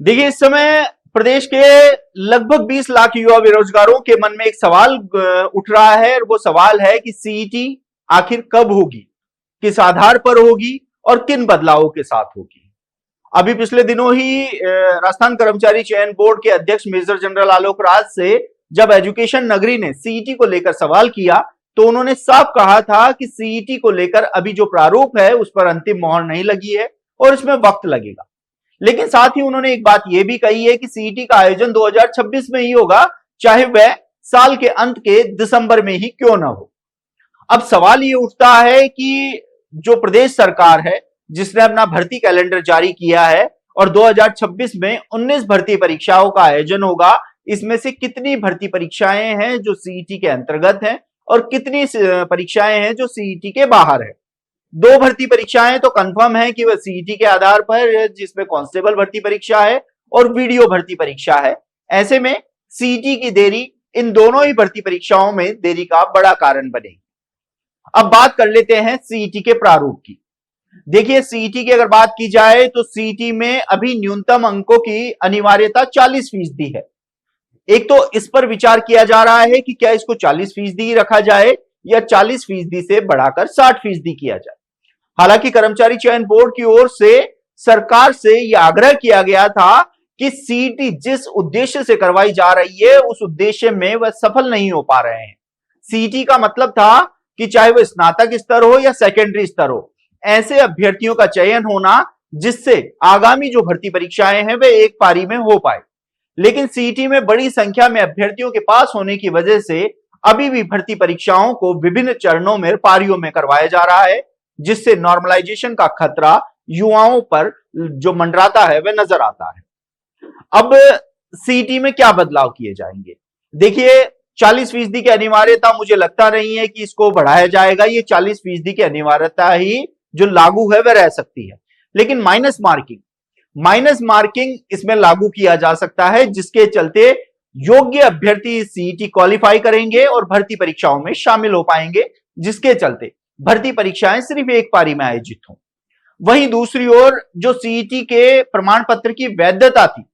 देखिए, इस समय प्रदेश के लगभग 20 लाख युवा बेरोजगारों के मन में एक सवाल उठ रहा है और वो सवाल है कि सीईटी आखिर कब होगी, किस आधार पर होगी और किन बदलावों के साथ होगी। अभी पिछले दिनों ही राजस्थान कर्मचारी चयन बोर्ड के अध्यक्ष मेजर जनरल आलोक राज से जब एजुकेशन नगरी ने सीईटी को लेकर सवाल किया तो उन्होंने साफ कहा था कि सीईटी को लेकर अभी जो प्रारूप है उस पर अंतिम मोहर नहीं लगी है और इसमें वक्त लगेगा। लेकिन साथ ही उन्होंने एक बात यह भी कही है कि सीईटी का आयोजन 2026 में ही होगा, चाहे वह साल के अंत के दिसंबर में ही क्यों ना हो। अब सवाल ये उठता है कि जो प्रदेश सरकार है जिसने अपना भर्ती कैलेंडर जारी किया है और 2026 में 19 भर्ती परीक्षाओं का आयोजन होगा, इसमें से कितनी भर्ती परीक्षाएं हैं जो सीईटी के अंतर्गत हैं और कितनी परीक्षाएं हैं जो सीईटी के बाहर है। 2 भर्ती परीक्षाएं तो कंफर्म है कि वह सीईटी के आधार पर, जिसमें कांस्टेबल भर्ती परीक्षा है और वीडियो भर्ती परीक्षा है। ऐसे में सीईटी की देरी इन दोनों ही भर्ती परीक्षाओं में देरी का बड़ा कारण बनेगी। अब बात कर लेते हैं सीईटी के प्रारूप की। देखिए, सीईटी की अगर बात की जाए तो सीईटी में अभी न्यूनतम अंकों की अनिवार्यता 40% है। एक तो इस पर विचार किया जा रहा है कि क्या इसको 40% रखा जाए या 40% से बढ़ाकर 60% किया जाए। हालांकि कर्मचारी चयन बोर्ड की ओर से सरकार से यह आग्रह किया गया था कि सीईटी जिस उद्देश्य से करवाई जा रही है उस उद्देश्य में वह सफल नहीं हो पा रहे हैं। सीईटी का मतलब था कि चाहे वह स्नातक स्तर हो या सेकेंडरी स्तर हो, ऐसे अभ्यर्थियों का चयन होना जिससे आगामी जो भर्ती परीक्षाएं हैं वे एक पारी में हो पाए। लेकिन सीईटी में बड़ी संख्या में अभ्यर्थियों के पास होने की वजह से अभी भी भर्ती परीक्षाओं को विभिन्न चरणों में पारियों में करवाया जा रहा है, जिससे नॉर्मलाइजेशन का खतरा युवाओं पर जो मंडराता है वह नजर आता है। अब सीईटी में क्या बदलाव किए जाएंगे? देखिए, 40% की अनिवार्यता मुझे लगता नहीं है कि इसको बढ़ाया जाएगा। ये 40% की अनिवार्यता ही जो लागू है वह रह सकती है। लेकिन माइनस मार्किंग इसमें लागू किया जा सकता है, जिसके चलते योग्य अभ्यर्थी सीईटी क्वालिफाई करेंगे और भर्ती परीक्षाओं में शामिल हो पाएंगे, जिसके चलते भर्ती परीक्षाएं सिर्फ एक पारी में आयोजित हों। वहीं दूसरी ओर जो सीईटी के प्रमाण पत्र की वैधता थी,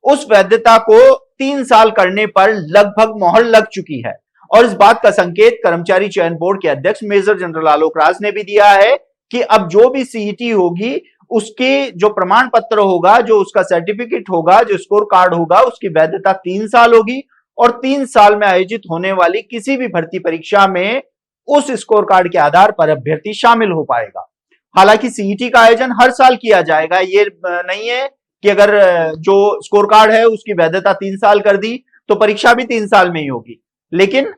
उस वैधता को 3 साल करने पर लगभग मोहर लग चुकी है और इस बात का संकेत कर्मचारी चयन बोर्ड के अध्यक्ष मेजर जनरल आलोक राज ने भी दिया है कि अब जो भी सीईटी होगी उसके जो प्रमाण पत्र होगा, जो उसका सर्टिफिकेट होगा, जो स्कोर कार्ड होगा, उसकी वैधता 3 साल होगी और 3 साल में आयोजित होने वाली किसी भी भर्ती परीक्षा में उस स्कोर कार्ड के आधार पर अभ्यर्थी शामिल हो पाएगा। हालांकि सीईटी का आयोजन हर साल किया जाएगा, ये नहीं है कि अगर जो स्कोर कार्ड है उसकी वैधता 3 साल कर दी तो परीक्षा भी 3 साल में ही होगी। लेकिन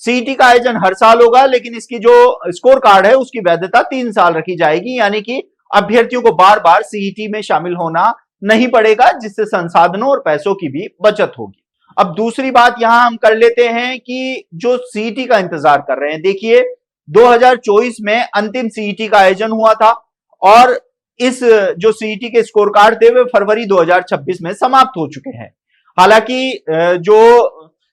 सीईटी का आयोजन हर साल होगा, लेकिन इसकी जो स्कोर कार्ड है उसकी वैधता 3 साल रखी जाएगी, यानी कि अभ्यर्थियों को बार बार सीईटी में शामिल होना नहीं पड़ेगा, जिससे संसाधनों और पैसों की भी बचत होगी। अब दूसरी बात यहां हम कर लेते हैं कि जो सीईटी का इंतजार कर रहे हैं, देखिए 2024 में अंतिम सीईटी का आयोजन हुआ था और इस जो सीईटी के स्कोर कार्ड थे वे फरवरी 2026 में समाप्त हो चुके हैं। हालांकि जो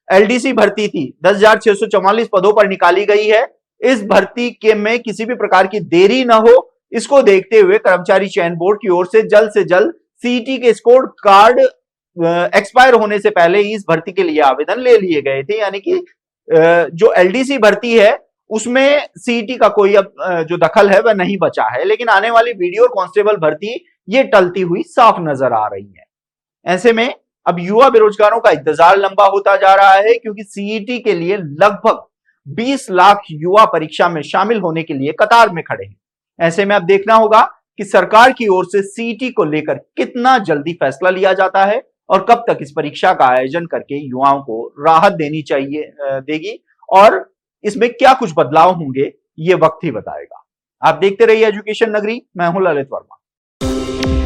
एलडीसी भर्ती थी 10,644 पदों पर निकाली गई है, इस भर्ती के में किसी भी प्रकार की देरी न हो, इसको देखते हुए कर्मचारी चयन बोर्ड की ओर से जल्द सीईटी के स्कोर कार्ड एक्सपायर होने से ही इस भर्ती के लिए आवेदन ले लिए गए थे। यानी कि जो एलडीसी भर्ती है उसमें सीईटी का कोई अब जो दखल है वह नहीं बचा है, लेकिन आने वाली वीडियो और कांस्टेबल भर्ती ये टलती हुई साफ नजर आ रही है। ऐसे में अब युवा बेरोजगारों का इंतजार लंबा होता जा रहा है, क्योंकि सीईटी के लिए लगभग 20 लाख युवा परीक्षा में शामिल होने के लिए कतार में खड़े हैं। ऐसे में अब देखना होगा कि सरकार की ओर से सीईटी को लेकर कितना जल्दी फैसला लिया जाता है और कब तक इस परीक्षा का आयोजन करके युवाओं को राहत देगी और इसमें क्या कुछ बदलाव होंगे ये वक्त ही बताएगा। आप देखते रहिए एजुकेशन नगरी, मैं हूं ललित वर्मा।